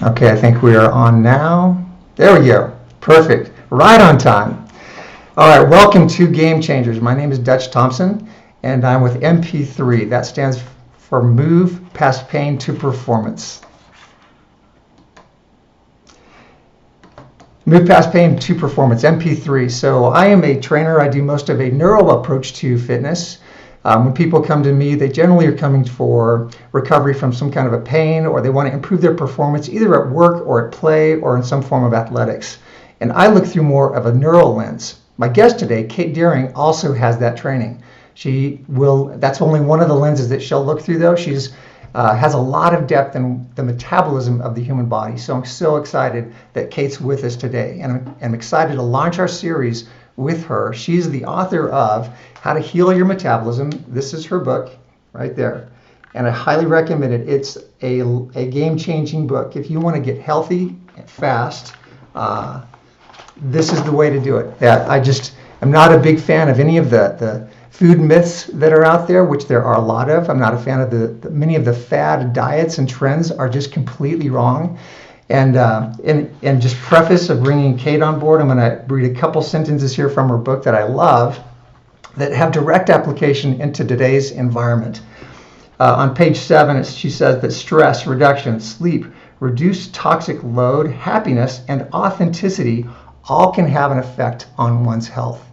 Okay, I think we are on now. There we go. Perfect. Right on time. All right, welcome to Game Changers. My name is Dutch Thompson, and I'm with MP3. That stands for Move Past Pain to Performance. Move Past Pain to Performance, MP3. So I am a trainer. I do most of a neural approach to fitness. When people come to me, they generally are coming for recovery from some kind of a pain, or they want to improve their performance either at work or at play or in some form of athletics. And I look through more of a neural lens. My guest today, Kate Deering, also has that training. That's only one of the lenses that she'll look through though. She's has a lot of depth in the metabolism of the human body. So I'm so excited that Kate's with us today. And I'm excited to launch our series with her. She's the author of How to Heal Your Metabolism. This is her book right there. And I highly recommend it. It's a game-changing book. If you want to get healthy fast, this is the way to do it. I'm not a big fan of any of the food myths that are out there, which there are a lot of. I'm not a fan of many of the fad diets and trends are just completely wrong. And just preface of bringing Kate on board, I'm going to read a couple sentences here from her book that I love that have direct application into today's environment. On page 7, she says that stress reduction, sleep, reduced toxic load, happiness, and authenticity all can have an effect on one's health.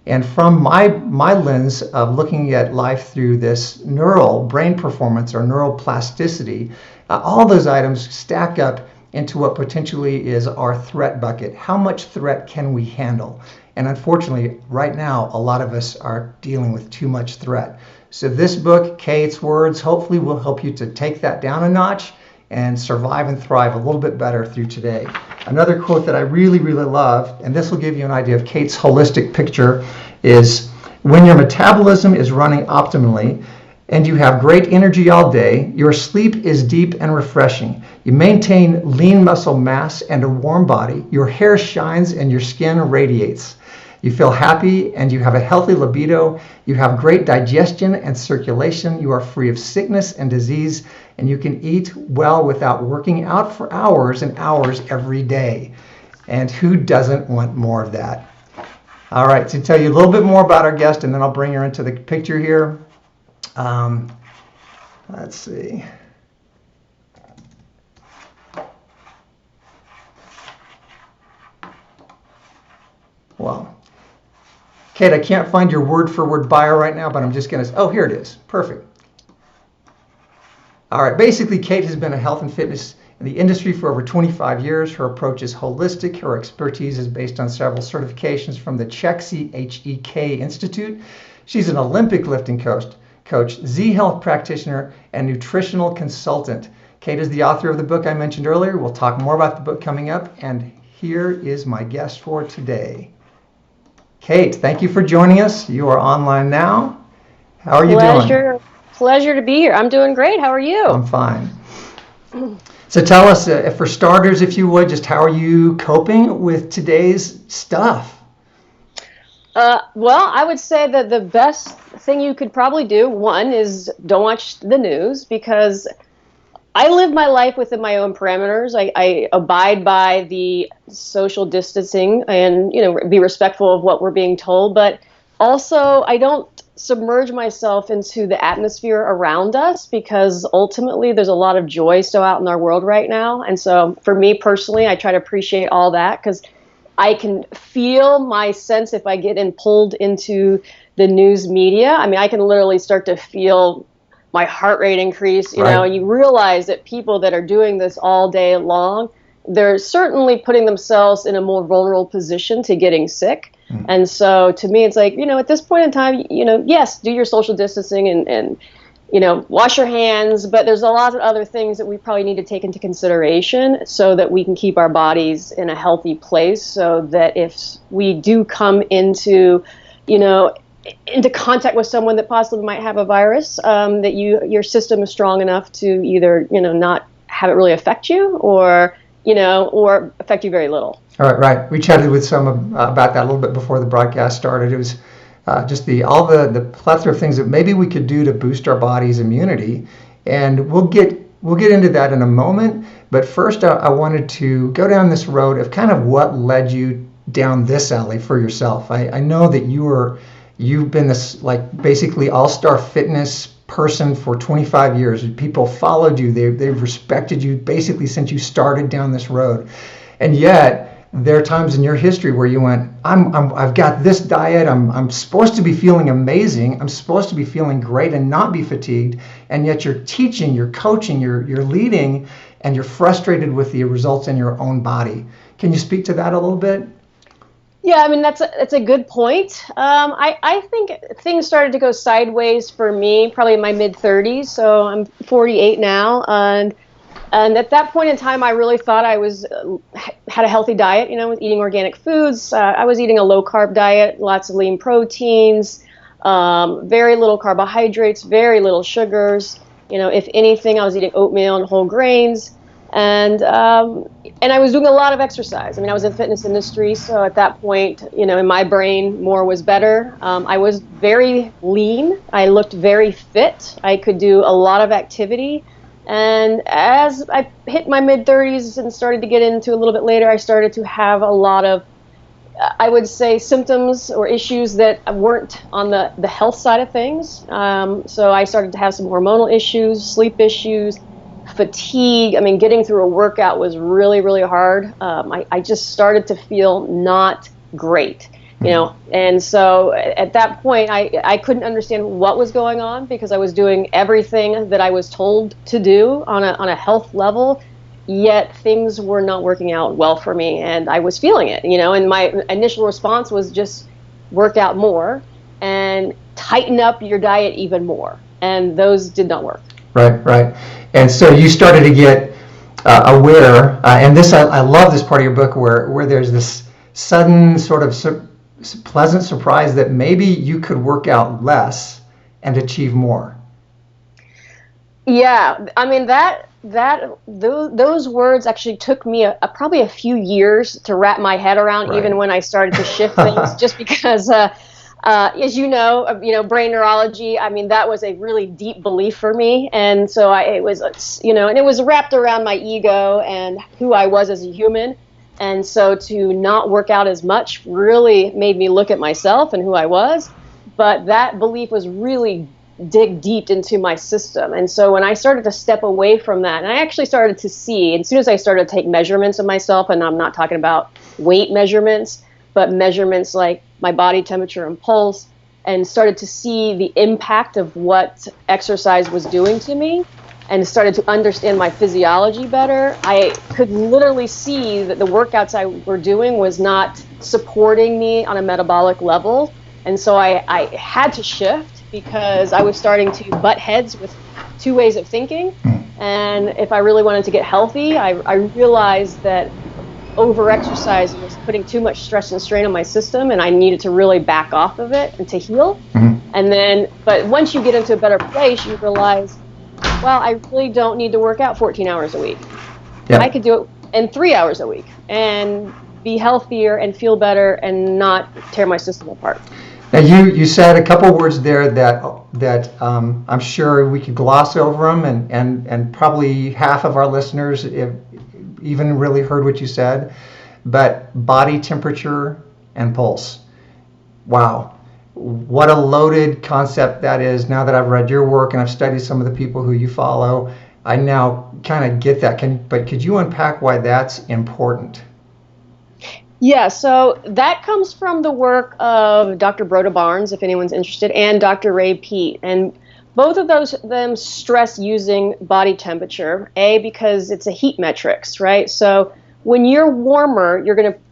And from my lens of looking at life through this neural brain performance or neural plasticity, all those items stack up into what potentially is our threat bucket. How much threat can we handle? And unfortunately, right now, a lot of us are dealing with too much threat. So this book, Kate's words, hopefully will help you to take that down a notch and survive and thrive a little bit better through today. Another quote that I really, really love, and this will give you an idea of Kate's holistic picture, is when your metabolism is running optimally and you have great energy all day, your sleep is deep and refreshing. You maintain lean muscle mass and a warm body. Your hair shines and your skin radiates. You feel happy and you have a healthy libido. You have great digestion and circulation. You are free of sickness and disease, and you can eat well without working out for hours and hours every day. And who doesn't want more of that? All right, to tell you a little bit more about our guest, and then I'll bring her into the picture here. Let's see. Well, Kate, I can't find your word-for-word bio right now, but I'm just going to, oh, here it is. Perfect. All right, basically, Kate has been a health and fitness in the industry for over 25 years. Her approach is holistic. Her expertise is based on several certifications from the Czech CHEK Institute. She's an Olympic lifting coach, Z-Health practitioner, and nutritional consultant. Kate is the author of the book I mentioned earlier. We'll talk more about the book coming up, and here is my guest for today. Kate, thank you for joining us. You are online now. How are you doing? Pleasure to be here. I'm doing great. How are you? I'm fine. So tell us, for starters, if you would, just how are you coping with today's stuff? Well, I would say that the best thing you could probably do, one, is don't watch the news, because I live my life within my own parameters. I abide by the social distancing and, be respectful of what we're being told. But also, I don't submerge myself into the atmosphere around us, because ultimately there's a lot of joy still out in our world right now. And so for me personally, I try to appreciate all that, because I can feel my sense if I get pulled into the news media. I mean, I can literally start to feel my heart rate increase, you know, and you realize that people that are doing this all day long, they're certainly putting themselves in a more vulnerable position to getting sick. And so to me, it's like, at this point in time, yes, do your social distancing and wash your hands, but there's a lot of other things that we probably need to take into consideration so that we can keep our bodies in a healthy place, so that if we do come into contact with someone that possibly might have a virus, that your system is strong enough to either, not have it really affect you or affect you very little. All right, right. We chatted with some about that a little bit before the broadcast started. It was just all the plethora of things that maybe we could do to boost our body's immunity. And we'll get we'll get into that in a moment. But first, I wanted to go down this road of kind of what led you down this alley for yourself. I know that you've been this like basically all-star fitness person for 25 years. People followed you. They've respected you basically since you started down this road. And yet, there are times in your history where you went, I've got this diet. I'm supposed to be feeling amazing. I'm supposed to be feeling great and not be fatigued. And yet you're teaching, you're coaching, you're leading, and you're frustrated with the results in your own body. Can you speak to that a little bit? Yeah, I mean, that's a good point. I think things started to go sideways for me probably in my mid-30s. So I'm 48 now, and at that point in time, I really thought I was had a healthy diet. Was eating organic foods. I was eating a low-carb diet, lots of lean proteins, very little carbohydrates, very little sugars. If anything, I was eating oatmeal and whole grains, and I was doing a lot of exercise. I mean, I was in the fitness industry, so at that point, in my brain, more was better. I was very lean. I looked very fit. I could do a lot of activity. And as I hit my mid-30s and started to get into a little bit later, I started to have a lot of, I would say, symptoms or issues that weren't on the health side of things. So I started to have some hormonal issues, sleep issues, fatigue. I mean, getting through a workout was really, really hard. I just started to feel not great. And so at that point, I couldn't understand what was going on because I was doing everything that I was told to do on a health level, yet things were not working out well for me, and I was feeling it, and my initial response was just work out more and tighten up your diet even more, and those did not work. Right. And so you started to get aware, and this I love this part of your book where there's this sudden sort of pleasant surprise that maybe you could work out less and achieve more. Yeah, I mean those words actually took me probably a few years to wrap my head around, right. Even when I started to shift things, just because as you know, brain neurology, I mean, that was a really deep belief for me. And so it was, and it was wrapped around my ego and who I was as a human. And so to not work out as much really made me look at myself and who I was. But that belief was really dig deep into my system. And so when I started to step away from that, and I actually started to see, as soon as I started to take measurements of myself, and I'm not talking about weight measurements, but measurements like my body temperature and pulse, and started to see the impact of what exercise was doing to me, and started to understand my physiology better, I could literally see that the workouts I were doing was not supporting me on a metabolic level. And so I had to shift because I was starting to butt heads with two ways of thinking. And if I really wanted to get healthy, I realized that over-exercise was putting too much stress and strain on my system, and I needed to really back off of it and to heal. And then, but once you get into a better place, you realize, well, I really don't need to work out 14 hours a week. I could do it in 3 hours a week and be healthier and feel better and not tear my system apart. Now, you said a couple words there that I'm sure we could gloss over them, and probably half of our listeners even really heard what you said, but body temperature and pulse. Wow. What a loaded concept that is. Now that I've read your work and I've studied some of the people who you follow, I now kind of get that. But could you unpack why that's important? Yeah, so that comes from the work of Dr. Broda Barnes, if anyone's interested, and Dr. Ray Peat. And both of them stress using body temperature, because it's a heat metrics, right? So when you're warmer,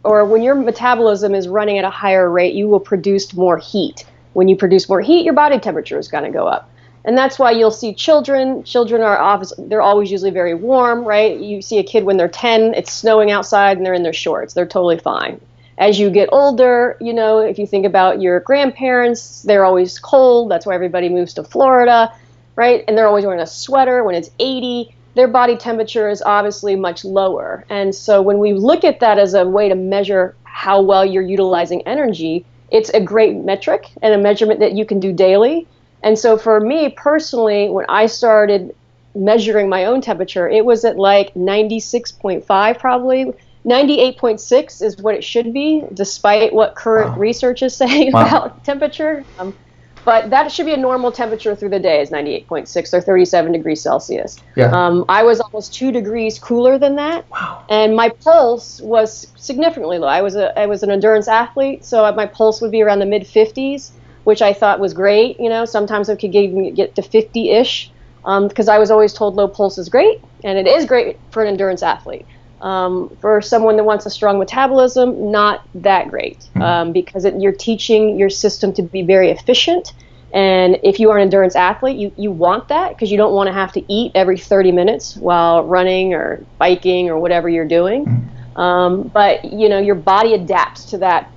or when your metabolism is running at a higher rate, you will produce more heat. When you produce more heat, your body temperature is going to go up. And that's why you'll see children are they're always usually very warm, right? You see a kid when they're 10, it's snowing outside and they're in their shorts. They're totally fine. As you get older, if you think about your grandparents, they're always cold. That's why everybody moves to Florida, right? And they're always wearing a sweater. When it's 80, their body temperature is obviously much lower. And so when we look at that as a way to measure how well you're utilizing energy, it's a great metric and a measurement that you can do daily. And so for me personally, when I started measuring my own temperature, it was at like 96.5 probably. 98.6 is what it should be, despite what current research is saying about temperature. But that should be a normal temperature through the day, is 98.6 or 37 degrees Celsius. Yeah. I was almost 2 degrees cooler than that. Wow. And my pulse was significantly low. I was an endurance athlete, so my pulse would be around the mid 50s, which I thought was great. You know, sometimes it could get to 50-ish, because I was always told low pulse is great, and it is great for an endurance athlete. For someone that wants a strong metabolism, not that great, because you're teaching your system to be very efficient. And if you are an endurance athlete, you want that, because you don't want to have to eat every 30 minutes while running or biking or whatever you're doing. But you know, your body adapts to that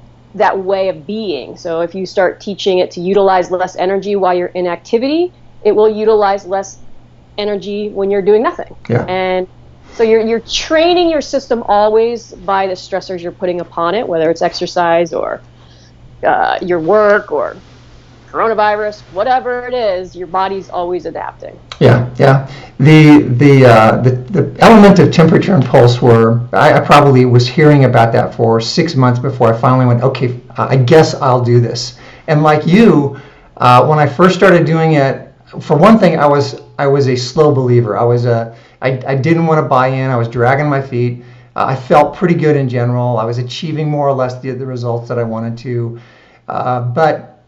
way of being. So if you start teaching it to utilize less energy while you're in activity, it will utilize less energy when you're doing nothing. Yeah. And so you're training your system always by the stressors you're putting upon it, whether it's exercise or your work or coronavirus, whatever it is, your body's always adapting. Yeah. The element of temperature and pulse I probably was hearing about that for 6 months before I finally went, okay, I guess I'll do this. And like you, when I first started doing it, for one thing, I was a slow believer. I didn't want to buy in. I was dragging my feet. I felt pretty good in general. I was achieving more or less the results that I wanted to. But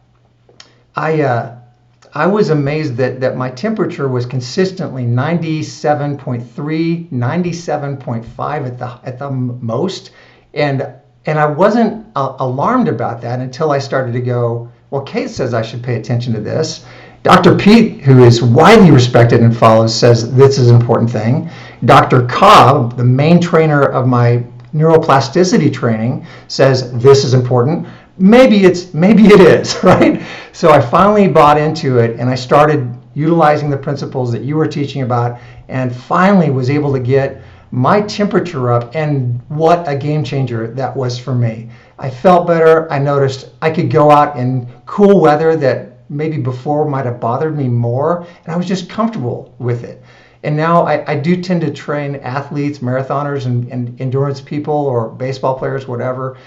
I was amazed that my temperature was consistently 97.3, 97.5 at the most. And I wasn't alarmed about that until I started to go, well, Kate says I should pay attention to this. Dr. Pete, who is widely respected and followed, says this is an important thing. Dr. Cobb, the main trainer of my neuroplasticity training, says this is important. Maybe it is, right? So I finally bought into it, and I started utilizing the principles that you were teaching about, and finally was able to get my temperature up, and what a game changer that was for me. I felt better. I noticed I could go out in cool weather that maybe before might have bothered me more, and I was just comfortable with it. And now I do tend to train athletes, marathoners, and endurance people, or baseball players, whatever.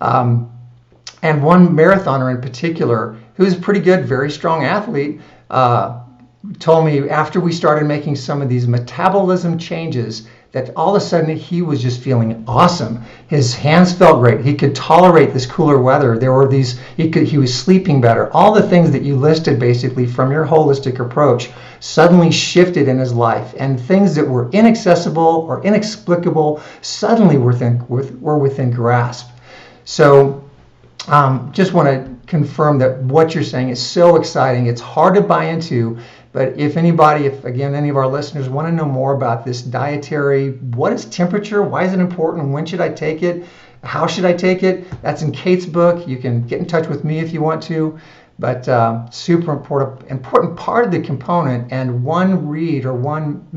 And one marathoner in particular, who's a pretty good, very strong athlete, told me after we started making some of these metabolism changes that all of a sudden he was just feeling awesome. His hands felt great. He could tolerate this cooler weather. There were he was sleeping better. All the things that you listed basically from your holistic approach suddenly shifted in his life, and things that were inaccessible or inexplicable suddenly were within grasp. So just want to confirm that what you're saying is so exciting. It's hard to buy into, but if any of our listeners want to know more about this dietary, what is temperature? Why is it important? When should I take it? How should I take it? That's in Kate's book. You can get in touch with me if you want to, but super important part of the component, and one read or one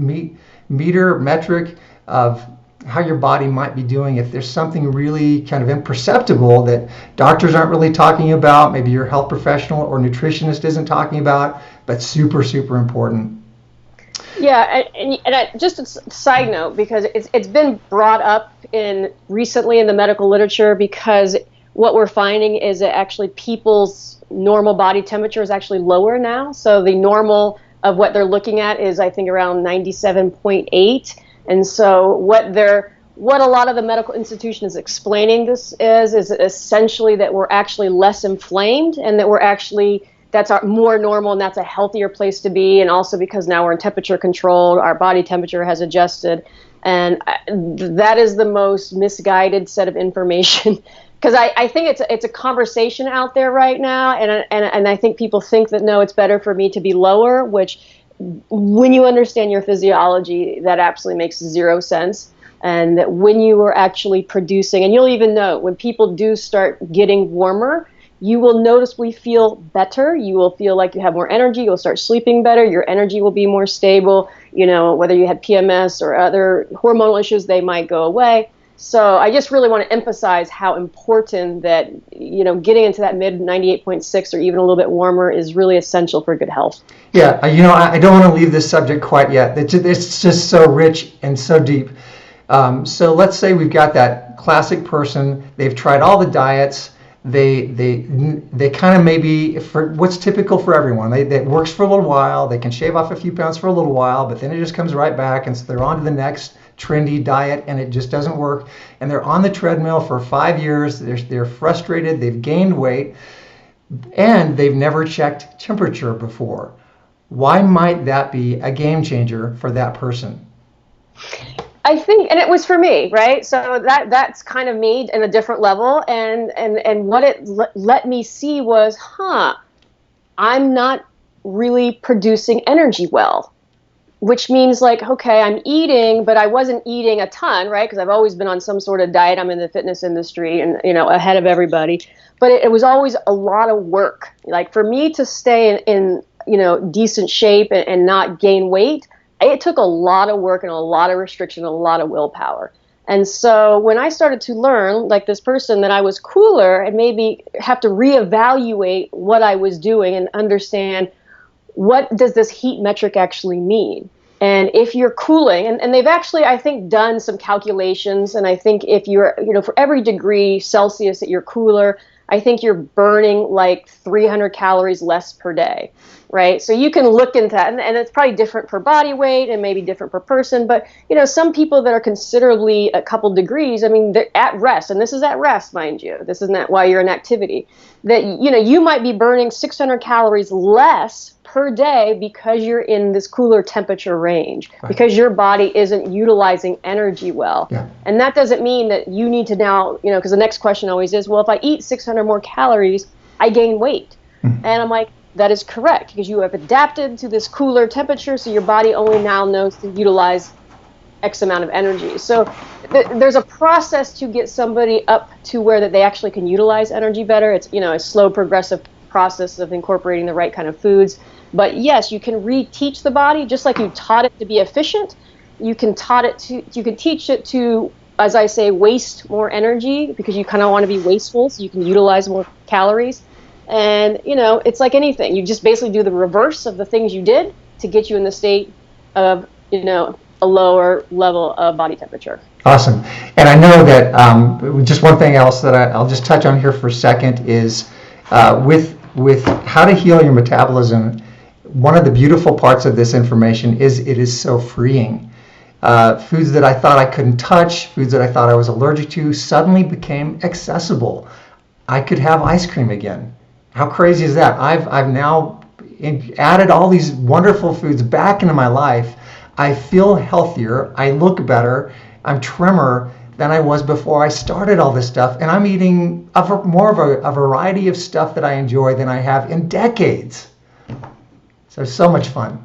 metric of how your body might be doing. If there's something really kind of imperceptible that doctors aren't really talking about, maybe your health professional or nutritionist isn't talking about, but super, super important. Yeah, and just a side note, because it's been brought up recently in the medical literature, because what we're finding is that actually people's normal body temperature is actually lower now. So the normal of what they're looking at is, I think, around 97.8. And so what a lot of the medical institution is explaining this is essentially that we're actually less inflamed, and that that's more normal, and that's a healthier place to be. And also because now we're in temperature controlled, our body temperature has adjusted. And that is the most misguided set of information, because I think it's a conversation out there right now. And I think people think that, no, it's better for me to be lower, which when you understand your physiology, that absolutely makes zero sense. And that when you are actually producing, and you'll even know when people do start getting warmer, you will noticeably feel better. You will feel like you have more energy. You'll start sleeping better. Your energy will be more stable. You know, whether you had PMS or other hormonal issues, they might go away. So I just really want to emphasize how important that, getting into that mid 98.6 or even a little bit warmer is really essential for good health. Yeah, I don't want to leave this subject quite yet. It's just so rich and so deep. So let's say we've got that classic person. They've tried all the diets. They kind of maybe, for what's typical for everyone, that works for a little while. They can shave off a few pounds for a little while, but then it just comes right back, and so they're on to the next trendy diet, and it just doesn't work. And they're on the treadmill for 5 years. They're frustrated. They've gained weight, and they've never checked temperature before. Why might that be a game changer for that person? I think, and it was for me, right? So that's kind of me in a different level, and what it let me see was, I'm not really producing energy well, which means like, okay, I'm eating, but I wasn't eating a ton, right? Because I've always been on some sort of diet. I'm in the fitness industry and, ahead of everybody, but it was always a lot of work. Like for me to stay in decent shape and not gain weight, it took a lot of work and a lot of restriction, a lot of willpower. And so when I started to learn, like this person, that I was cooler and maybe have to reevaluate what I was doing and understand, what does this heat metric actually mean? And if you're cooling, and they've actually, I think, done some calculations, and I think if you're, for every degree Celsius that you're cooler, I think you're burning like 300 calories less per day, right? So you can look into that, and it's probably different per body weight and maybe different per person, but some people that are considerably a couple degrees, I mean, they're at rest, and this is at rest, mind you. This isn't while you're in activity. That you might be burning 600 calories less per day because you're in this cooler temperature range, right, because your body isn't utilizing energy well. Yeah. And that doesn't mean that you need to now, because the next question always is, well, if I eat 600 more calories, I gain weight. Mm-hmm. And I'm like, that is correct, because you have adapted to this cooler temperature, so your body only now knows to utilize X amount of energy. So there's a process to get somebody up to where that they actually can utilize energy better. It's, a slow, progressive process of incorporating the right kind of foods. But yes, you can reteach the body, just like you taught it to be efficient. You can teach it to, as I say, waste more energy, because you kind of want to be wasteful, so you can utilize more calories. And, it's like anything. You just basically do the reverse of the things you did to get you in the state of, a lower level of body temperature. Awesome. And I know that just one thing else that I'll just touch on here for a second is with how to heal your metabolism. One of the beautiful parts of this information is it is so freeing. Foods that I thought I couldn't touch, foods that I thought I was allergic to, suddenly became accessible. I could have ice cream again. How crazy is that? I've now added all these wonderful foods back into my life. I feel healthier. I look better. I'm trimmer than I was before I started all this stuff. And I'm eating more of a variety of stuff that I enjoy than I have in decades. So much fun.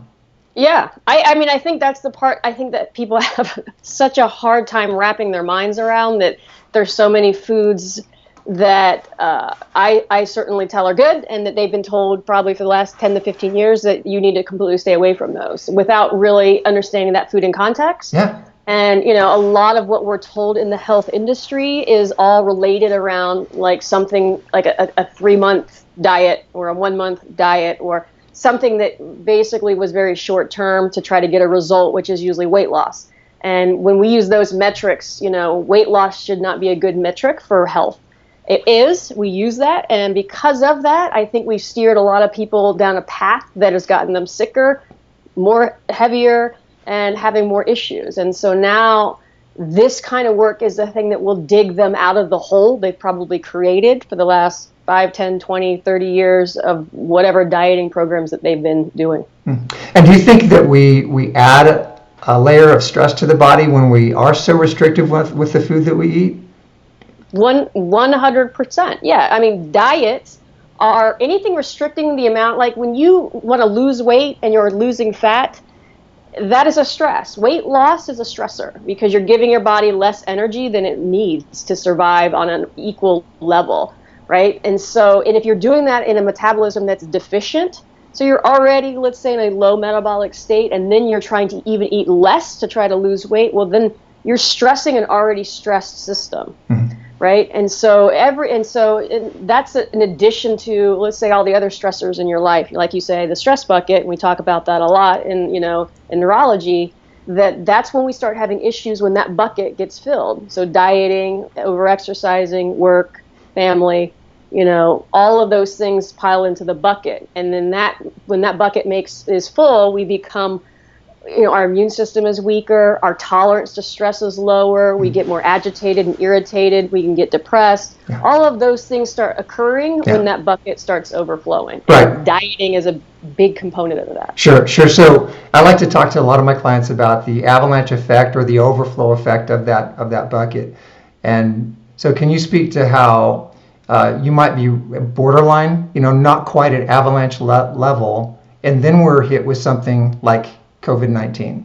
Yeah. I mean, I think that's the part, I think that people have such a hard time wrapping their minds around, that there's so many foods that I certainly tell are good, and that they've been told probably for the last 10 to 15 years that you need to completely stay away from those without really understanding that food in context. Yeah. And, a lot of what we're told in the health industry is all related around like something like a 3-month diet or a 1-month diet, or something that basically was very short term to try to get a result, which is usually weight loss. And when we use those metrics, weight loss should not be a good metric for health. It is. We use that. And because of that, I think we've steered a lot of people down a path that has gotten them sicker, more heavier, and having more issues. And so now this kind of work is the thing that will dig them out of the hole they've probably created for the last 5, 10, 20, 30 years of whatever dieting programs that they've been doing. And do you think that we add a layer of stress to the body when we are so restrictive with the food that we eat? 100%. Yeah. I mean, diets are anything restricting the amount, like when you want to lose weight and you're losing fat, that is a stress. Weight loss is a stressor because you're giving your body less energy than it needs to survive on an equal level, right? And if you're doing that in a metabolism that's deficient, so you're already, let's say, in a low metabolic state, and then you're trying to even eat less to try to lose weight, well, then you're stressing an already stressed system. Mm-hmm. Right. And so that's in addition to, let's say, all the other stressors in your life, like you say, the stress bucket. And we talk about that a lot in neurology, that's when we start having issues when that bucket gets filled. So dieting, over-exercising, work, family, all of those things pile into the bucket. And then when that bucket is full, we become, our immune system is weaker, our tolerance to stress is lower, we get more agitated and irritated, we can get depressed. Yeah. All of those things start occurring when that bucket starts overflowing. Right. And dieting is a big component of that. Sure. So I like to talk to a lot of my clients about the avalanche effect or the overflow effect of that bucket. And so can you speak to how you might be borderline, not quite at avalanche level, and then we're hit with something like COVID-19?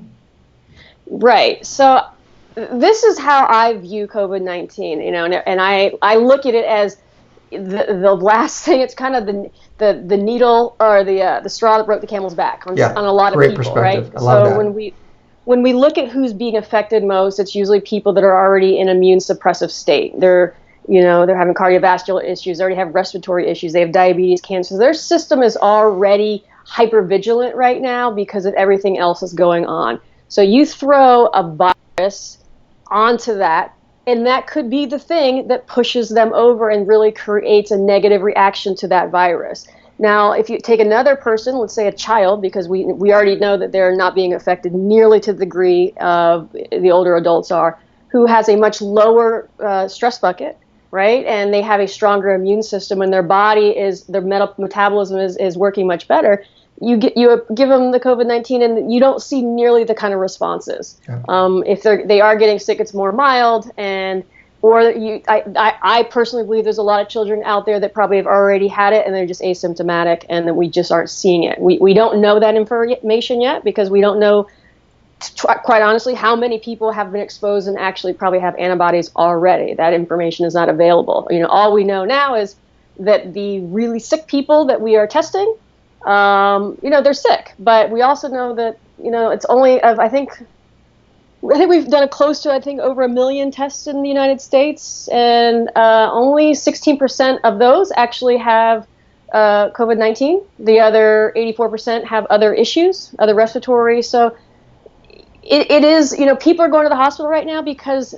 Right. So this is how I view COVID-19, and I look at it as the last thing. It's kind of the needle or the straw that broke the camel's back on a lot of people, right? I love that. when we look at who's being affected most, it's usually people that are already in immune suppressive state. They're having cardiovascular issues, they already have respiratory issues, they have diabetes, cancer. Their system is already hypervigilant right now because of everything else that's going on. So you throw a virus onto that, and that could be the thing that pushes them over and really creates a negative reaction to that virus. Now, if you take another person, let's say a child, because we already know that they're not being affected nearly to the degree of the older adults are, who has a much lower stress bucket, right? And they have a stronger immune system, and their body their metabolism is working much better. You give them the COVID-19, and you don't see nearly the kind of responses. Yeah. If they are getting sick, it's more mild, I personally believe there's a lot of children out there that probably have already had it, and they're just asymptomatic, and that we just aren't seeing it. We don't know that information yet, because we don't know, quite honestly, how many people have been exposed and actually probably have antibodies already. That information is not available. All we know now is that the really sick people that we are testing, they're sick, but we also know that, it's only I think we've done close to over 1 million tests in the United States, and only 16% of those actually have COVID-19. The other 84% have other issues, other respiratory. So it is, people are going to the hospital right now because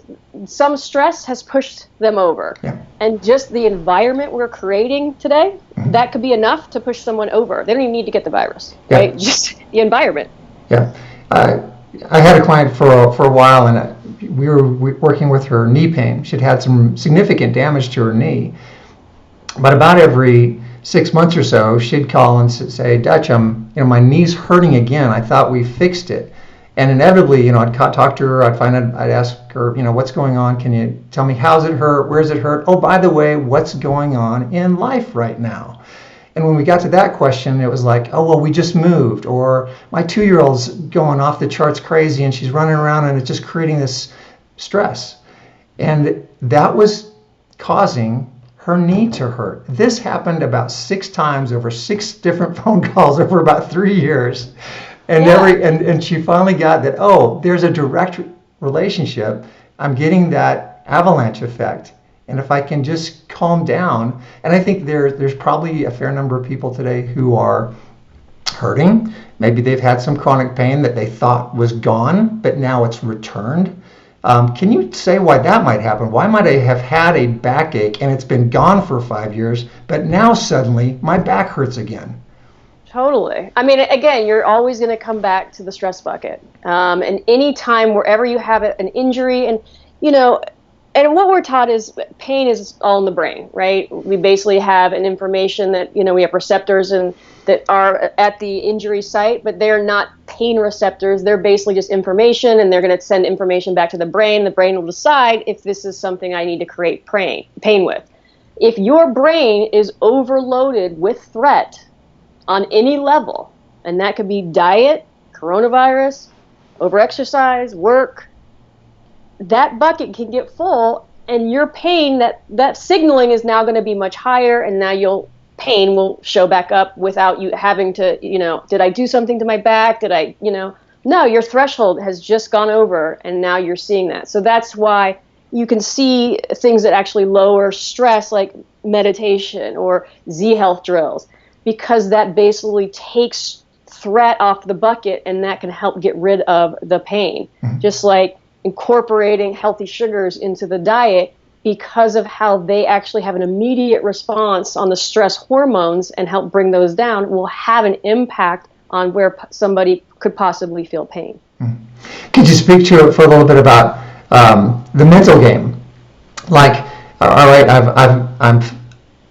some stress has pushed them over. Yeah. And just the environment we're creating today, that could be enough to push someone over. They don't even need to get the virus, right? Just the environment. Yeah. I had a client for a while, and we were working with her knee pain. She'd had some significant damage to her knee. But about every 6 months or so, she'd call and say, "Dutch, my knee's hurting again. I thought we fixed it." And inevitably, I'd talk to her. I'd ask her, what's going on? Can you tell me, how's it hurt? Where's it hurt? Oh, by the way, what's going on in life right now? And when we got to that question, it was like, oh, well, we just moved, or my 2-year-old's going off the charts crazy, and she's running around, and it's just creating this stress. And that was causing her knee to hurt. This happened about 6 times over 6 different phone calls over about 3 years. And and she finally got that, oh, there's a direct relationship. I'm getting that avalanche effect. And if I can just calm down, and I think there's probably a fair number of people today who are hurting. Maybe they've had some chronic pain that they thought was gone, but now it's returned. Can you say why that might happen? Why might I have had a backache and it's been gone for 5 years, but now suddenly my back hurts again? Totally. I mean, again, you're always going to come back to the stress bucket. And any time, wherever you have an injury, and and what we're taught is pain is all in the brain, right? We basically have an information that, we have receptors and that are at the injury site, but they're not pain receptors. They're basically just information, and they're going to send information back to the brain. The brain will decide if this is something I need to create pain with. If your brain is overloaded with threat on any level, and that could be diet, coronavirus, overexercise, work, that bucket can get full, and your pain, that signaling is now going to be much higher, and now your pain will show back up without you having to, did I do something to my back? Did I, No, your threshold has just gone over, and now you're seeing that. So that's why you can see things that actually lower stress, like meditation or Z health drills, because that basically takes threat off the bucket, and that can help get rid of the pain. Just like incorporating healthy sugars into the diet, because of how they actually have an immediate response on the stress hormones and help bring those down, will have an impact on where somebody could possibly feel pain. Could you speak to for a little bit about the mental game? Like, all right,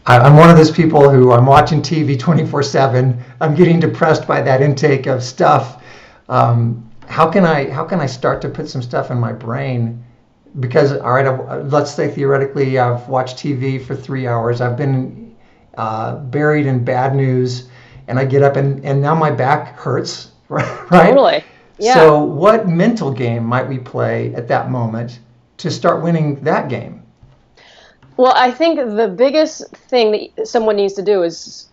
I'm one of those people who I'm watching TV 24/7. I'm getting depressed by that intake of stuff. How can I start to put some stuff in my brain? Because, all right, let's say theoretically I've watched TV for 3 hours. I've been buried in bad news, and I get up and now my back hurts, right? Totally. Yeah. So what mental game might we play at that moment to start winning that game? Well, I think the biggest thing that someone needs to do is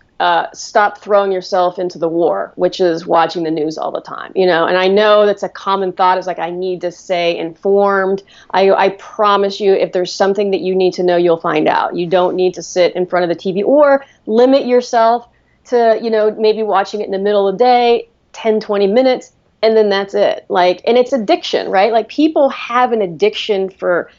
stop throwing yourself into the war, which is watching the news all the time. And I know that's a common thought, is like, I need to stay informed. I promise you, if there's something that you need to know, you'll find out. You don't need to sit in front of the TV, or limit yourself to, maybe watching it in the middle of the day, 10, 20 minutes, and then that's it. And it's addiction, right? Like, people have an addiction for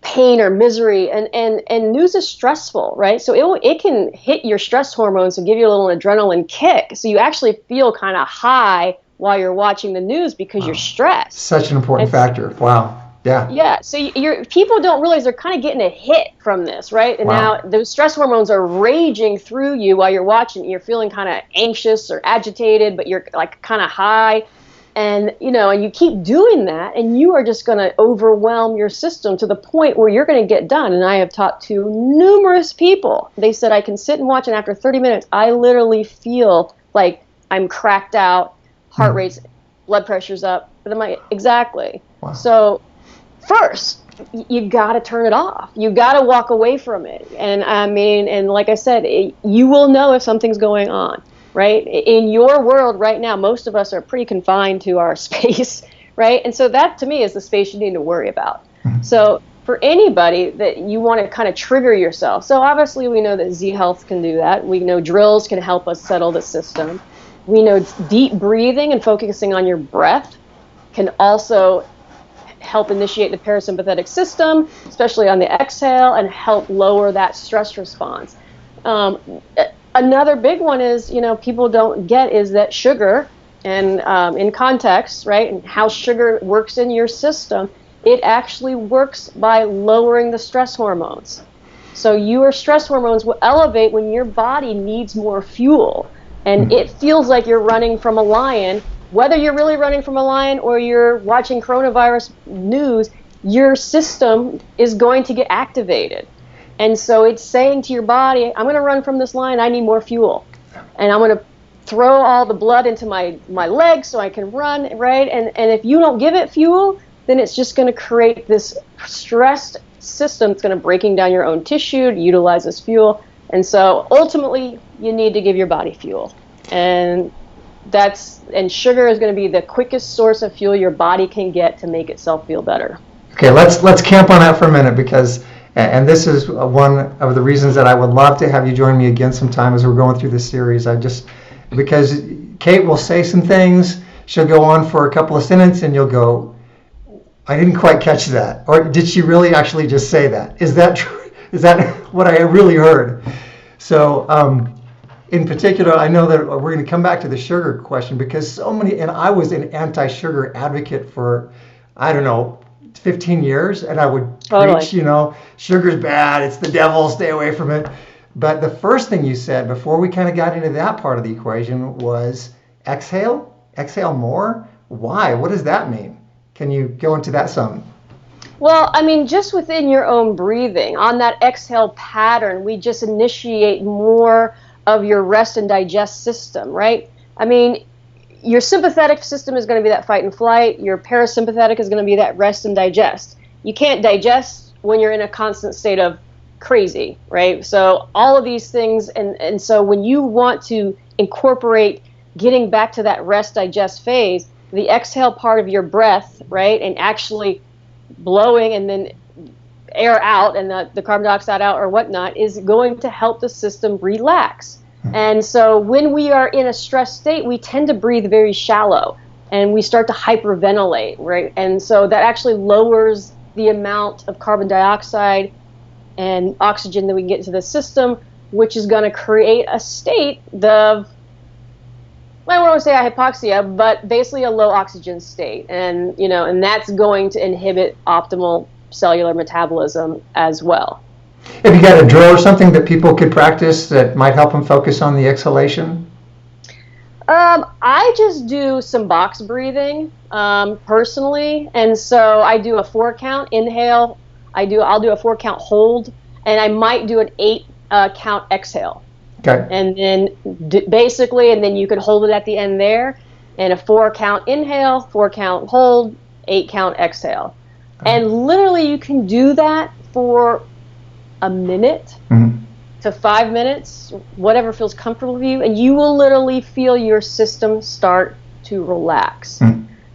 pain or misery, and news is stressful, right? So it can hit your stress hormones and give you a little adrenaline kick, so you actually feel kind of high while you're watching the news because you're stressed. Such an important factor. Wow. Yeah. So people don't realize they're kind of getting a hit from this, right? And now those stress hormones are raging through you while you're watching. You're feeling kind of anxious or agitated, but you're like kind of high. And, and you keep doing that, and you are just going to overwhelm your system to the point where you're going to get done. And I have talked to numerous people. They said, I can sit and watch, and after 30 minutes, I literally feel like I'm cracked out, heart rate's, blood pressure's up. But I'm like, exactly. Wow. So first, you got to turn it off. You got to walk away from it. And and like I said, you will know if something's going on. Right? In your world right now, most of us are pretty confined to our space, right? And so that, to me, is the space you need to worry about. So for anybody that you want to kind of trigger yourself, so obviously we know that Z Health can do that. We know drills can help us settle the system. We know deep breathing and focusing on your breath can also help initiate the parasympathetic system, especially on the exhale, and help lower that stress response. Another big one is, people don't get, is that sugar, and in context, right, and how sugar works in your system, it actually works by lowering the stress hormones. So your stress hormones will elevate when your body needs more fuel, and it feels like you're running from a lion. Whether you're really running from a lion or you're watching coronavirus news, your system is going to get activated. And so it's saying to your body, I'm going to run from this line, I need more fuel. And I'm going to throw all the blood into my legs so I can run, right? And if you don't give it fuel, then it's just going to create this stressed system that's going to breaking down your own tissue to utilize this fuel. And so ultimately, you need to give your body fuel. And sugar is going to be the quickest source of fuel your body can get to make itself feel better. Okay, let's camp on that for a minute, because and this is one of the reasons that I would love to have you join me again sometime as we're going through this series. Because Kate will say some things, she'll go on for a couple of sentences, and you'll go, I didn't quite catch that. Or did she really actually just say that? Is that true? Is that what I really heard? So in particular, I know that we're going to come back to the sugar question, because so many, and I was an anti-sugar advocate for, 15 years, and I would preach, sugar's bad, it's the devil, stay away from it. But the first thing you said before we kind of got into that part of the equation was exhale more. Why? What does that mean? Can you go into that some? Well, just within your own breathing, on that exhale pattern, we just initiate more of your rest and digest system, right? Your sympathetic system is going to be that fight and flight. Your parasympathetic is going to be that rest and digest. You can't digest when you're in a constant state of crazy, right? So all of these things, and so when you want to incorporate getting back to that rest digest phase, the exhale part of your breath, right, and actually blowing and then air out and the carbon dioxide out or whatnot is going to help the system relax. And so when we are in a stress state, we tend to breathe very shallow and we start to hyperventilate, right? And so that actually lowers the amount of carbon dioxide and oxygen that we get into the system, which is going to create a state of, I don't want to say hypoxia, but basically a low oxygen state. And, and that's going to inhibit optimal cellular metabolism as well. Have you got a drill or something that people could practice that might help them focus on the exhalation? I just do some box breathing personally, and so I do a 4-count inhale. I'll do a 4-count hold, and I might do an 8-count exhale. Okay. And then basically, and then you can hold it at the end there, and a 4-count inhale, 4-count hold, 8-count exhale. And literally you can do that for a minute to 5 minutes, whatever feels comfortable for you, and you will literally feel your system start to relax,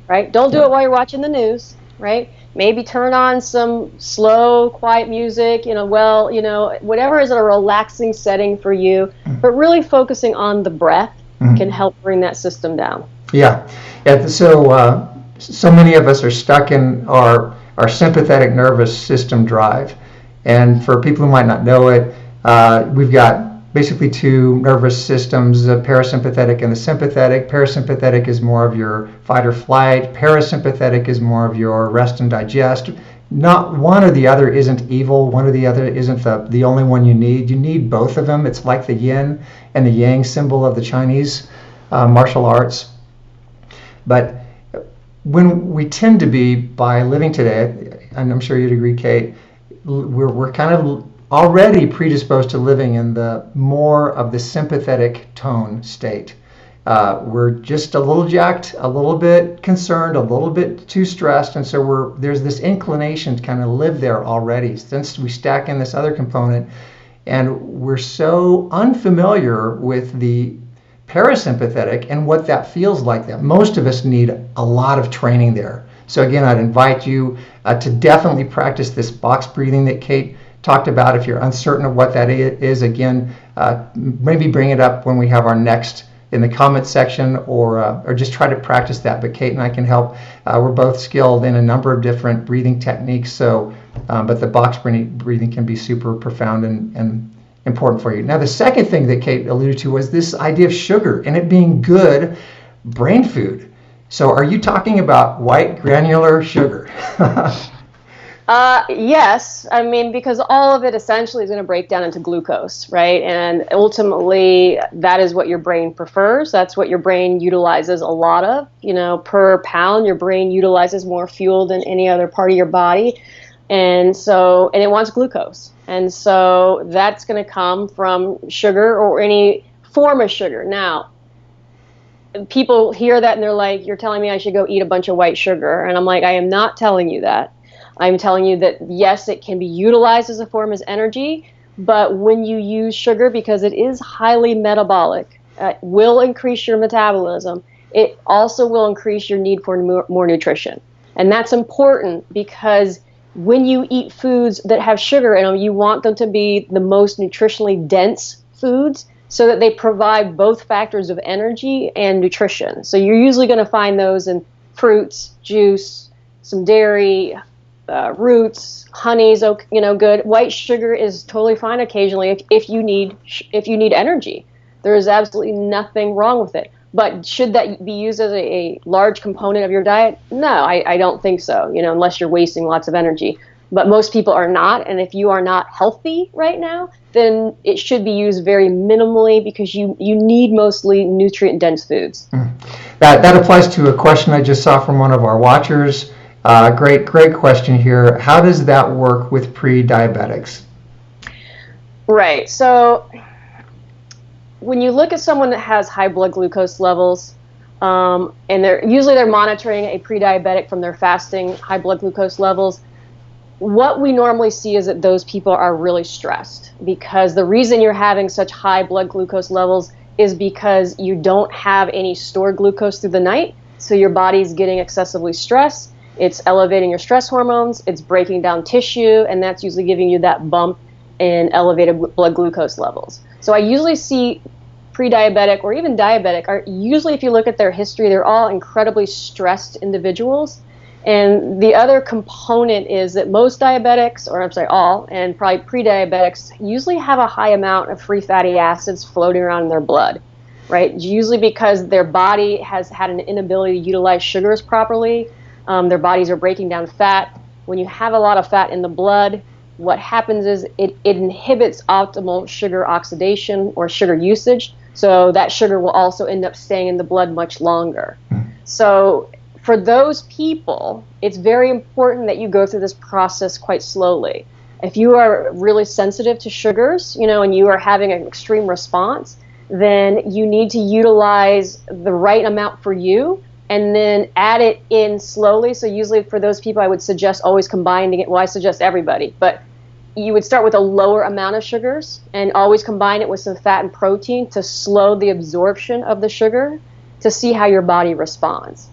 right? Don't do it while you're watching the news, right? Maybe turn on some slow, quiet music, whatever is a relaxing setting for you, but really focusing on the breath can help bring that system down. Yeah. So many of us are stuck in our sympathetic nervous system drive. And for people who might not know it, we've got basically two nervous systems, the parasympathetic and the sympathetic. Parasympathetic is more of your fight or flight. Parasympathetic is more of your rest and digest. Not one or the other isn't evil. One or the other isn't the only one you need. You need both of them. It's like the yin and the yang symbol of the Chinese martial arts. But when we tend to be, by living today, and I'm sure you'd agree, Kate, we're kind of already predisposed to living in the more of the sympathetic tone state. We're just a little jacked, a little bit concerned, a little bit too stressed, and so there's this inclination to kind of live there already. Since we stack in this other component, and we're so unfamiliar with the parasympathetic and what that feels like, that most of us need a lot of training there. So again, I'd invite you to definitely practice this box breathing that Kate talked about. If you're uncertain of what that is, again, maybe bring it up when we have our next in the comment section, or just try to practice that. But Kate and I can help. We're both skilled in a number of different breathing techniques. So, but the box breathing can be super profound and important for you. Now, the second thing that Kate alluded to was this idea of sugar and it being good brain food. So are you talking about white granular sugar? Yes. I mean, because all of it essentially is going to break down into glucose, right? And ultimately, that is what your brain prefers. That's what your brain utilizes a lot of. Per pound, your brain utilizes more fuel than any other part of your body. And it wants glucose. And so that's going to come from sugar or any form of sugar. Now, people hear that and they're like, you're telling me I should go eat a bunch of white sugar. And I'm like, I am not telling you that. I'm telling you that, yes, it can be utilized as a form of energy, but when you use sugar, because it is highly metabolic, will increase your metabolism. It also will increase your need for more nutrition. And that's important because when you eat foods that have sugar in them, you want them to be the most nutritionally dense foods so that they provide both factors of energy and nutrition. So you're usually going to find those in fruits, juice, some dairy, roots, honey's good. White sugar is totally fine occasionally if you need energy. There is absolutely nothing wrong with it. But should that be used as a large component of your diet? No, I don't think so, unless you're wasting lots of energy. But most people are not, and if you are not healthy right now, then it should be used very minimally because you need mostly nutrient-dense foods. That applies to a question I just saw from one of our watchers. Great question here. How does that work with pre-diabetics? Right. So when you look at someone that has high blood glucose levels, and they're monitoring a pre-diabetic from their fasting high blood glucose levels, what we normally see is that those people are really stressed because the reason you're having such high blood glucose levels is because you don't have any stored glucose through the night. So your body's getting excessively stressed. It's elevating your stress hormones. It's breaking down tissue, and that's usually giving you that bump in elevated blood glucose levels. So I usually see pre-diabetic or even diabetic are usually, if you look at their history, they're all incredibly stressed individuals. And the other component is that most diabetics, or I'm sorry, all, and probably pre-diabetics, usually have a high amount of free fatty acids floating around in their blood, right? Usually because their body has had an inability to utilize sugars properly. Their bodies are breaking down fat. When you have a lot of fat in the blood, what happens is it inhibits optimal sugar oxidation or sugar usage. So that sugar will also end up staying in the blood much longer. So for those people, it's very important that you go through this process quite slowly. If you are really sensitive to sugars, and you are having an extreme response, then you need to utilize the right amount for you and then add it in slowly. So usually for those people, I would suggest always combining it. Well, I suggest everybody, but you would start with a lower amount of sugars and always combine it with some fat and protein to slow the absorption of the sugar to see how your body responds.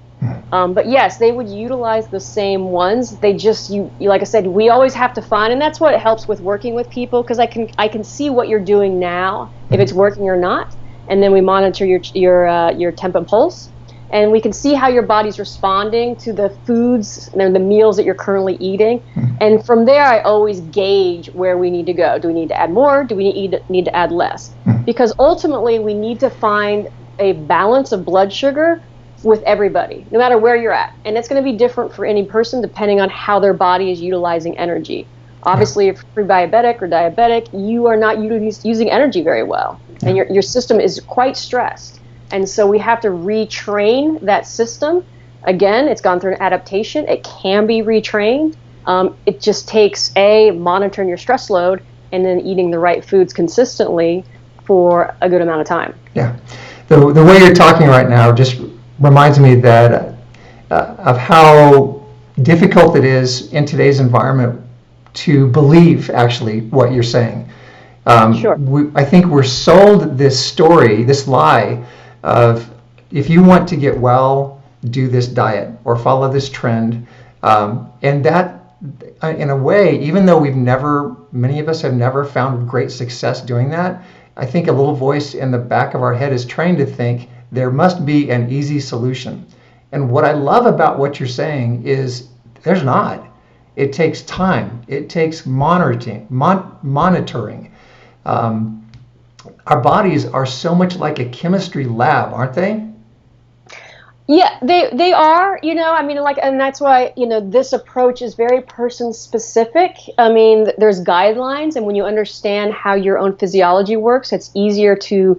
But yes, they would utilize the same ones. They just, like I said, we always have to find, and that's what helps with working with people, because I can see what you're doing now, if it's working or not, and then we monitor your temp and pulse, and we can see how your body's responding to the foods and the meals that you're currently eating, and from there I always gauge where we need to go. Do we need to add more? Do we need to add less? Because ultimately we need to find a balance of blood sugar with everybody, no matter where you're at. And it's going to be different for any person depending on how their body is utilizing energy. Obviously, if you're pre-diabetic or diabetic, you are not using energy very well, and your system is quite stressed. And so we have to retrain that system. Again, it's gone through an adaptation. It can be retrained. It just takes monitoring your stress load and then eating the right foods consistently for a good amount of time. Yeah. The way you're talking right now just reminds me that of how difficult it is in today's environment to believe actually what you're saying. Sure. I think we're sold this story, this lie of, if you want to get well, do this diet or follow this trend. And that, in a way, even though many of us have never found great success doing that, I think a little voice in the back of our head is trained to think there must be an easy solution. And what I love about what you're saying is there's not. It takes time. It takes monitoring. Our bodies are so much like a chemistry lab, aren't they? Yeah, they are, and that's why, this approach is very person specific. I mean, there's guidelines, and when you understand how your own physiology works, it's easier to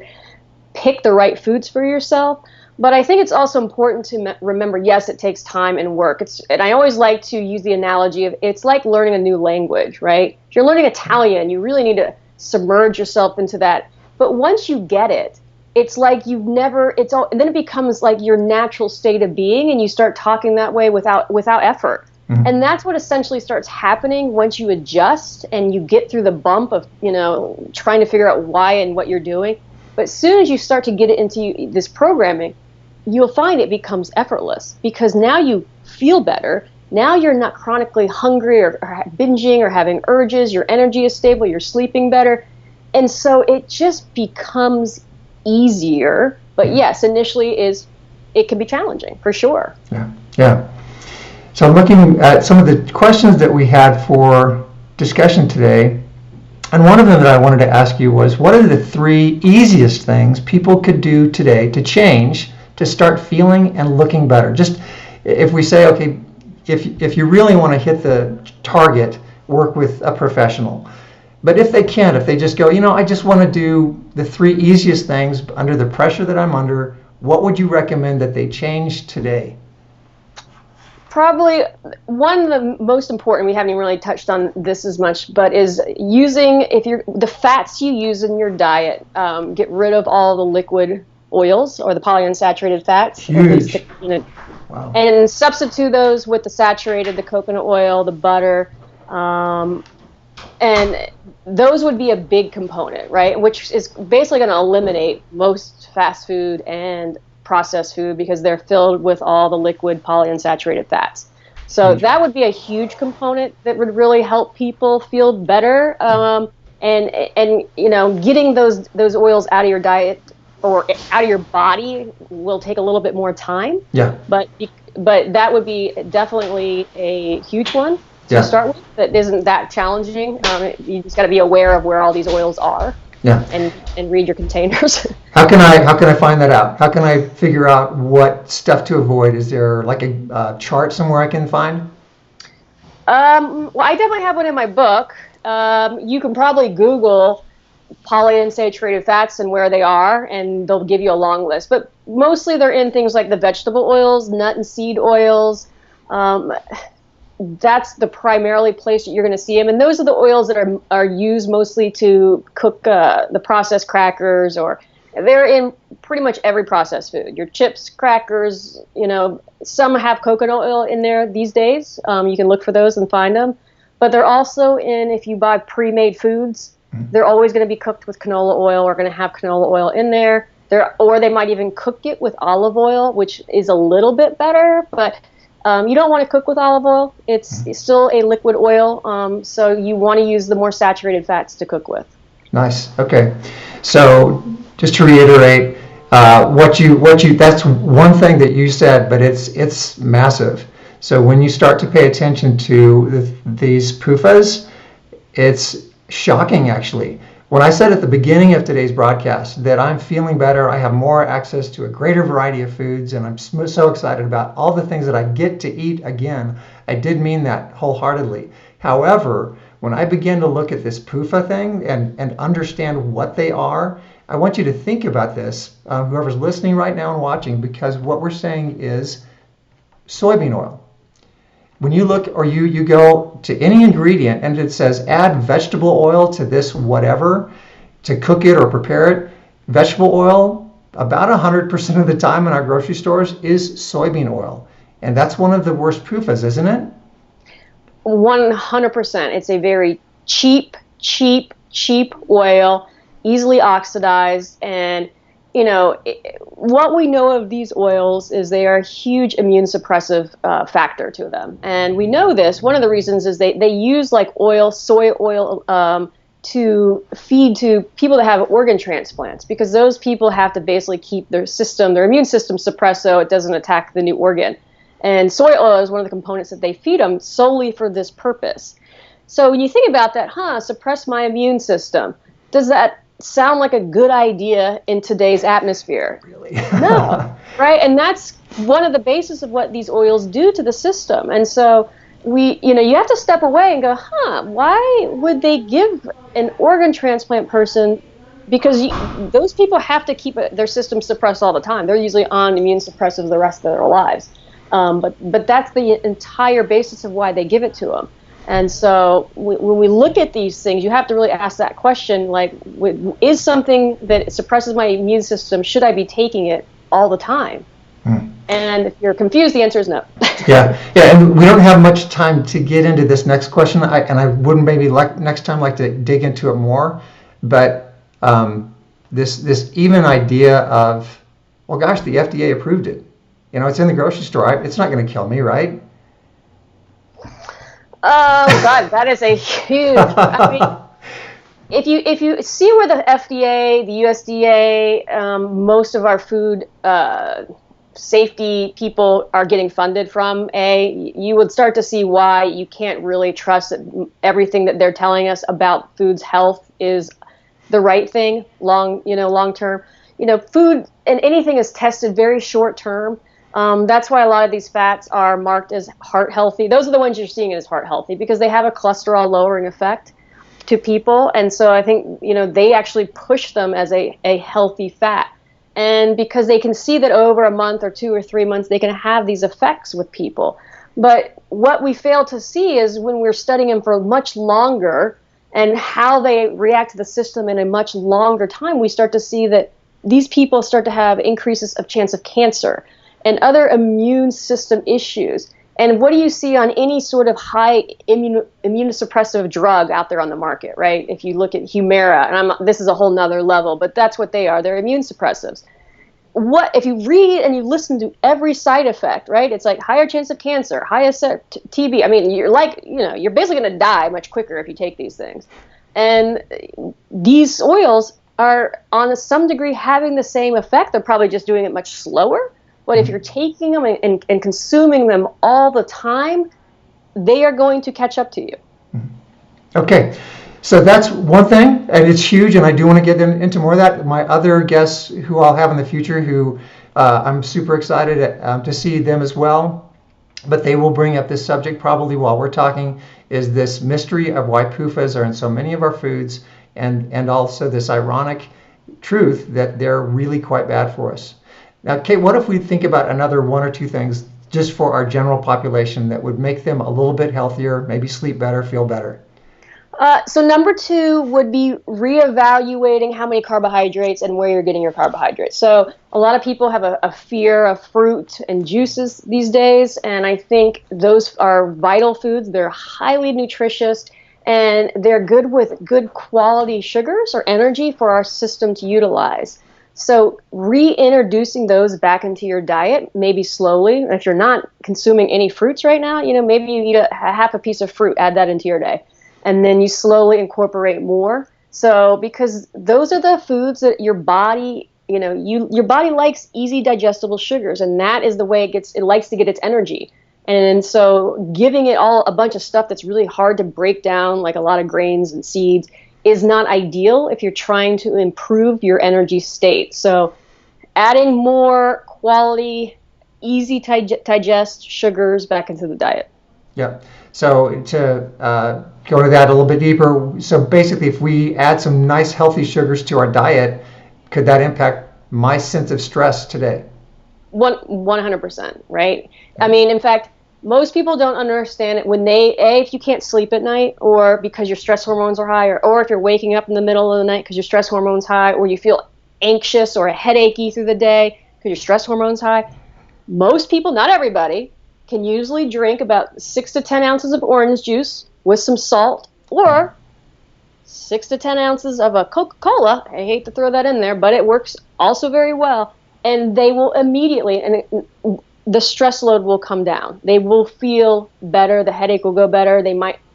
pick the right foods for yourself. But I think it's also important to remember, yes, it takes time and work. And I always like to use the analogy of, it's like learning a new language, right? If you're learning Italian, you really need to submerge yourself into that. But once you get it, it's like and then it becomes like your natural state of being, and you start talking that way without effort. And that's what essentially starts happening once you adjust and you get through the bump of, trying to figure out why and what you're doing. But as soon as you start to get it into this programming, you'll find it becomes effortless, because now you feel better. Now you're not chronically hungry or binging or having urges. Your energy is stable. You're sleeping better. And so it just becomes easier. But yes, initially it can be challenging for sure. Yeah. So looking at some of the questions that we had for discussion today, and one of them that I wanted to ask you was, what are the 3 easiest things people could do today to change, to start feeling and looking better? Just if we say, okay, if you really want to hit the target, work with a professional. But if they can't, if they just go, I just want to do the 3 easiest things under the pressure that I'm under, what would you recommend that they change today? Probably one of the most important, we haven't even really touched on this as much, but is using, the fats you use in your diet, get rid of all the liquid oils or the polyunsaturated fats. Huge. Wow. And substitute those with the coconut oil, the butter, and those would be a big component, right? Which is basically going to eliminate most fast food and processed food because they're filled with all the liquid polyunsaturated fats. So that would be a huge component that would really help people feel better. And getting those oils out of your diet or out of your body will take a little bit more time. Yeah. But that would be definitely a huge one to start with. That isn't that challenging. You just got to be aware of where all these oils are. Yeah. And read your containers. How can I find that out? How can I figure out what stuff to avoid? Is there like a chart somewhere I can find? Well, I definitely have one in my book. You can probably Google polyunsaturated fats and where they are, and they'll give you a long list. But mostly they're in things like the vegetable oils, nut and seed oils. That's the primarily place that you're going to see them. And those are the oils that are used mostly to cook the processed crackers, or they're in pretty much every processed food. Your chips, crackers, some have coconut oil in there these days. You can look for those and find them. But they're also in, if you buy pre-made foods, they're always going to be cooked with canola oil or going to have canola oil in there. Or they might even cook it with olive oil, which is a little bit better, but you don't want to cook with olive oil. It's still a liquid oil, so you want to use the more saturated fats to cook with. Nice. Okay. So just to reiterate, that's one thing that you said, but it's massive. So when you start to pay attention to these PUFAs, it's shocking, actually. When I said at the beginning of today's broadcast that I'm feeling better, I have more access to a greater variety of foods, and I'm so excited about all the things that I get to eat again, I did mean that wholeheartedly. However, when I begin to look at this PUFA thing and understand what they are, I want you to think about this, whoever's listening right now and watching, because what we're saying is soybean oil. When you look or you go to any ingredient and it says add vegetable oil to this whatever to cook it or prepare it, vegetable oil about 100% of the time in our grocery stores is soybean oil. And that's one of the worst PUFAs, isn't it? 100%. It's a very cheap oil, easily oxidized, and what we know of these oils is they are a huge immune suppressive factor to them. And we know this. One of the reasons is they use like soy oil, to feed to people that have organ transplants, because those people have to basically keep their immune system suppressed so it doesn't attack the new organ. And soy oil is one of the components that they feed them solely for this purpose. So when you think about that, suppress my immune system, does that sound like a good idea in today's atmosphere? Really? No, right? And that's one of the basis of what these oils do to the system. And so you have to step away and go, why would they give an organ transplant person? Because those people have to keep their system suppressed all the time. They're usually on immune suppressives the rest of their lives. But that's the entire basis of why they give it to them. And so when we look at these things, you have to really ask that question, like, is something that suppresses my immune system, should I be taking it all the time? And if you're confused, the answer is no. Yeah, and we don't have much time to get into this next question, and I wouldn't maybe next time like to dig into it more, but this even idea of, well, gosh, the FDA approved it. It's in the grocery store. It's not going to kill me, right? Oh God, that is a huge. I mean, if you see where the FDA, the USDA, most of our food safety people are getting funded from, you would start to see why you can't really trust that everything that they're telling us about food's health is the right thing long term. Food and anything is tested very short term. That's why a lot of these fats are marked as heart healthy. Those are the ones you're seeing as heart healthy because they have a cholesterol lowering effect to people. And so I think, they actually push them as a healthy fat. And because they can see that over a month or 2 or 3 months, they can have these effects with people. But what we fail to see is when we're studying them for much longer and how they react to the system in a much longer time, we start to see that these people start to have increases of chance of cancer and other immune system issues. And what do you see on any sort of high immunosuppressive drug out there on the market, right? If you look at Humira, and this is a whole nother level, but that's what they are. They're immune suppressives. what if you read and you listen to every side effect, right? It's like higher chance of cancer, highest TB. I mean, you're basically going to die much quicker if you take these things. And these oils are on some degree having the same effect. They're probably just doing it much slower. But if you're taking them and consuming them all the time, they are going to catch up to you. Okay. So that's one thing, and it's huge, and I do want to get into more of that. My other guests who I'll have in the future, who I'm super excited to see them as well, but they will bring up this subject probably while we're talking, is this mystery of why PUFAs are in so many of our foods, and also this ironic truth that they're really quite bad for us. Now, Kate, what if we think about another one or two things just for our general population that would make them a little bit healthier, maybe sleep better, feel better? So number 2 would be reevaluating how many carbohydrates and where you're getting your carbohydrates. So a lot of people have a fear of fruit and juices these days, and I think those are vital foods. They're highly nutritious, and they're good with good quality sugars or energy for our system to utilize. So reintroducing those back into your diet, maybe slowly. If you're not consuming any fruits right now, maybe you eat a half a piece of fruit, add that into your day. And then you slowly incorporate more. So because those are the foods that your body, your body likes easy digestible sugars, and that is the way it likes to get its energy. And so giving it all a bunch of stuff that's really hard to break down, like a lot of grains and seeds, is not ideal if you're trying to improve your energy state. So adding more quality, easy to digest sugars back into the diet. Yeah. So to go to that a little bit deeper, so basically if we add some nice healthy sugars to our diet, could that impact my sense of stress today? 100%, right? I mean, in fact, most people don't understand it when if you can't sleep at night, or because your stress hormones are high, or if you're waking up in the middle of the night because your stress hormones high, or you feel anxious or headachy through the day because your stress hormones high. Most people, not everybody, can usually drink about 6 to 10 ounces of orange juice with some salt, or 6 to 10 ounces of a Coca-Cola. I hate to throw that in there, but it works also very well. And they will immediately, the stress load will come down. They will feel better. The headache will go better.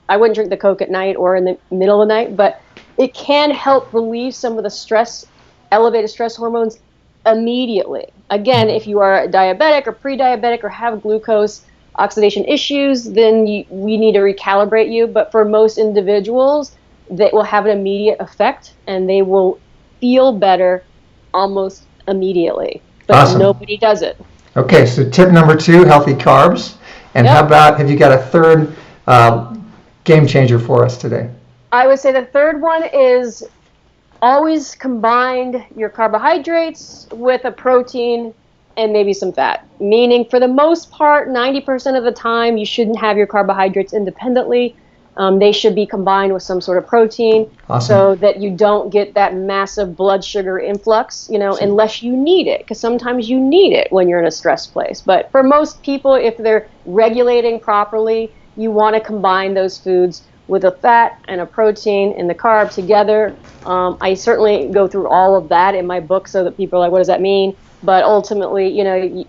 I wouldn't drink the Coke at night or in the middle of the night, but it can help relieve some of the elevated stress hormones immediately. Again, if you are diabetic or pre-diabetic or have glucose oxidation issues, then we need to recalibrate you. But for most individuals, that will have an immediate effect, and they will feel better almost immediately. But awesome. Nobody does it. Okay, so tip number 2, healthy carbs. And How about, have you got a third game changer for us today? I would say the third one is always combine your carbohydrates with a protein and maybe some fat. Meaning, for the most part, 90% of the time, you shouldn't have your carbohydrates independently. They should be combined with some sort of protein. Awesome. So that you don't get that massive blood sugar influx, unless you need it, because sometimes you need it when you're in a stress place. But for most people, if they're regulating properly, you want to combine those foods with a fat and a protein and the carb together. I certainly go through all of that in my book so that people are like, what does that mean? But ultimately,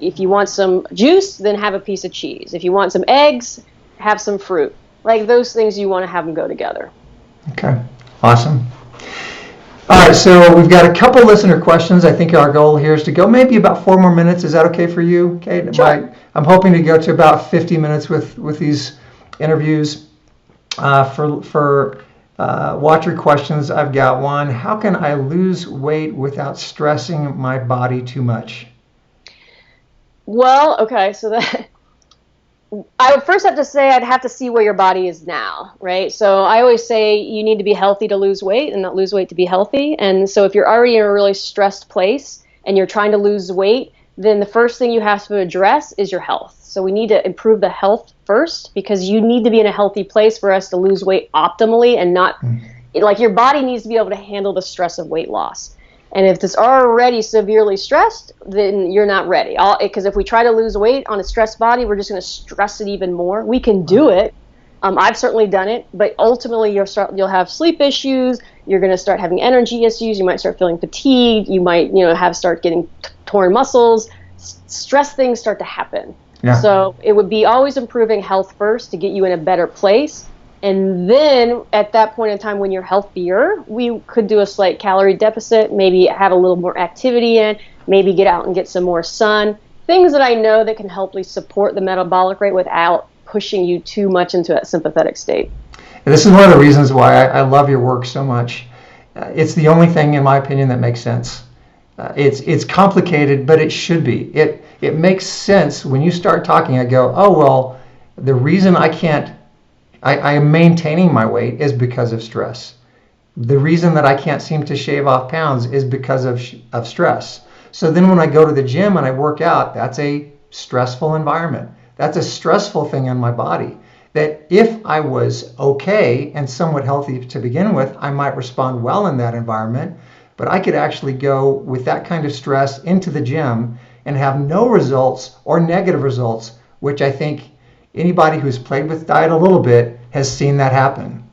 if you want some juice, then have a piece of cheese. If you want some eggs, have some fruit. Like those things, you want to have them go together. Okay, awesome. All right, so we've got a couple listener questions. I think our goal here is to go maybe about 4 more minutes. Is that okay for you, Kate? Sure. I'm hoping to go to about 50 minutes with these interviews. For watcher questions, I've got one. How can I lose weight without stressing my body too much? Well, okay, so that I would first have to say I'd have to see where your body is now, right? So I always say you need to be healthy to lose weight and not lose weight to be healthy. And so if you're already in a really stressed place and you're trying to lose weight, then the first thing you have to address is your health. So we need to improve the health first, because you need to be in a healthy place for us to lose weight optimally, and not like your body needs to be able to handle the stress of weight loss. And if it's already severely stressed, then you're not ready. Because if we try to lose weight on a stressed body, we're just going to stress it even more. We can do it, I've certainly done it, but ultimately you'll have sleep issues. You're going to start having energy issues. You might start feeling fatigued. You might, start getting torn muscles. Stress things start to happen. Yeah. So it would be always improving health first to get you in a better place. And then at that point in time when you're healthier, we could do a slight calorie deficit, maybe have a little more activity in, maybe get out and get some more sun. Things that I know that can help support the metabolic rate without pushing you too much into that sympathetic state. And this is one of the reasons why I love your work so much. It's the only thing, in my opinion, that makes sense. It's complicated, but it should be. It makes sense when you start talking. I go, oh well, the reason I am maintaining my weight is because of stress. The reason that I can't seem to shave off pounds is because of stress. So then when I go to the gym and I work out, that's a stressful environment. That's a stressful thing on my body. That if I was okay and somewhat healthy to begin with, I might respond well in that environment. But I could actually go with that kind of stress into the gym and have no results or negative results, which I think anybody who's played with diet a little bit has seen that happen.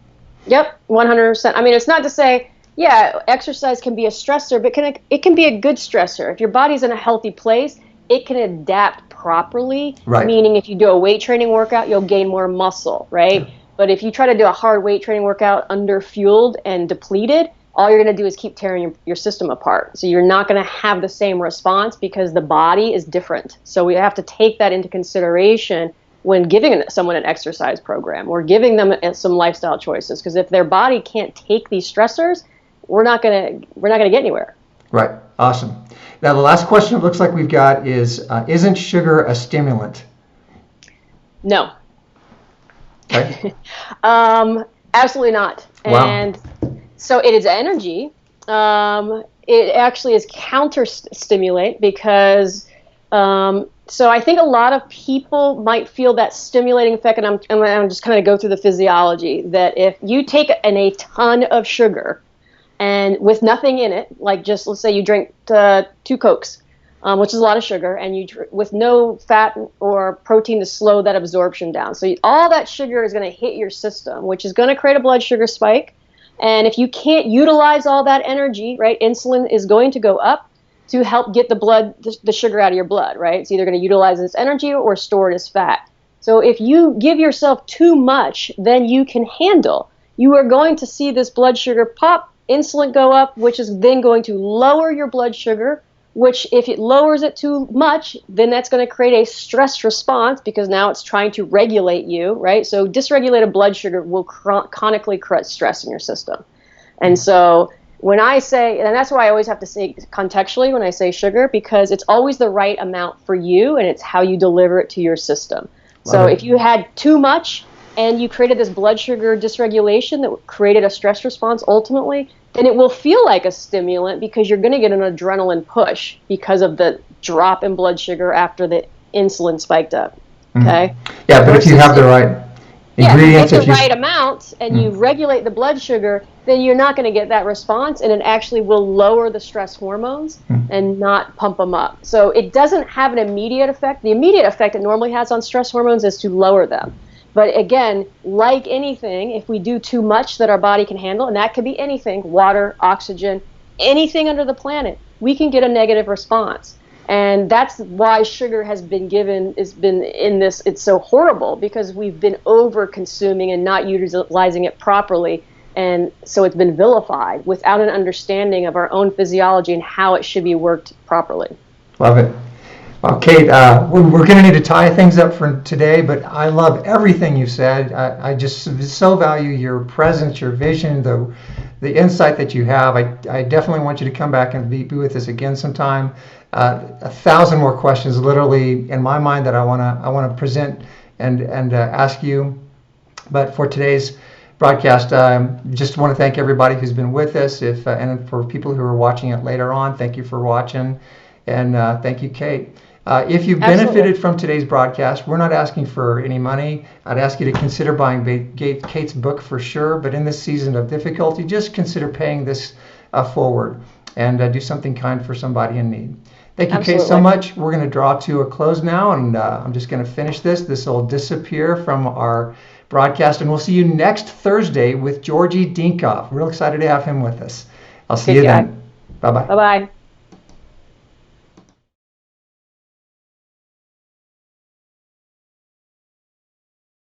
Yep, 100%. I mean, it's not to say, yeah, exercise can be a stressor, but it can be a good stressor. If your body's in a healthy place, it can adapt properly. Right. Meaning if you do a weight training workout, you'll gain more muscle, right? Yeah. But if you try to do a hard weight training workout under-fueled and depleted, all you're going to do is keep tearing your system apart. So you're not going to have the same response because the body is different. So we have to take that into consideration when giving someone an exercise program or giving them some lifestyle choices. Because if their body can't take these stressors, we're not going to get anywhere. Right. Awesome. Now the last question it looks like we've got is, isn't sugar a stimulant? No. Okay. Absolutely not. Wow. And so it is energy. It actually is counter-stimulate because so I think a lot of people might feel that stimulating effect, and I'm just kind of go through the physiology, that if you take a ton of sugar and with nothing in it, like just let's say you drink 2 Cokes, which is a lot of sugar, and with no fat or protein to slow that absorption down. So all that sugar is going to hit your system, which is going to create a blood sugar spike. And if you can't utilize all that energy, right, insulin is going to go up to help get the sugar out of your blood, right? It's either going to utilize it as energy or store it as fat. So if you give yourself too much than you can handle, you are going to see this blood sugar pop, insulin go up, which is then going to lower your blood sugar, which if it lowers it too much, then that's going to create a stress response because now it's trying to regulate you, right? So dysregulated blood sugar will chronically create stress in your system. And so when I say, and that's why I always have to say contextually when I say sugar, because it's always the right amount for you and it's how you deliver it to your system. So if you had too much and you created this blood sugar dysregulation that created a stress response ultimately, then it will feel like a stimulant because you're going to get an adrenaline push because of the drop in blood sugar after the insulin spiked up. Okay? Yeah, but if you have the right ingredients, if you get the right amount and you regulate the blood sugar, then you're not going to get that response, and it actually will lower the stress hormones and not pump them up. So it doesn't have an immediate effect. The immediate effect it normally has on stress hormones is to lower them. But again, like anything, if we do too much that our body can handle, and that could be anything, water, oxygen, anything under the planet, we can get a negative response. And that's why sugar has been in this, it's so horrible because we've been over consuming and not utilizing it properly. And so it's been vilified without an understanding of our own physiology and how it should be worked properly. Love it. Well, Kate, we're going to need to tie things up for today, but I love everything you said. I just so value your presence, your vision, the insight that you have. I definitely want you to come back and be with us again sometime. 1,000 more questions, literally, in my mind that I want to present and ask you. But for today's broadcast, just want to thank everybody who's been with us. And for people who are watching it later on, thank you for watching, and thank you, Kate. If you've benefited from today's broadcast, we're not asking for any money. I'd ask you to consider buying Kate's book for sure, but in this season of difficulty, just consider paying this forward and do something kind for somebody in need. Thank you, Kate, so much. We're going to draw to a close now, and I'm just going to finish this. This will disappear from our broadcast, and we'll see you next Thursday with Georgie Dinkoff. Real excited to have him with us. I'll see you then. Bye-bye. Bye-bye.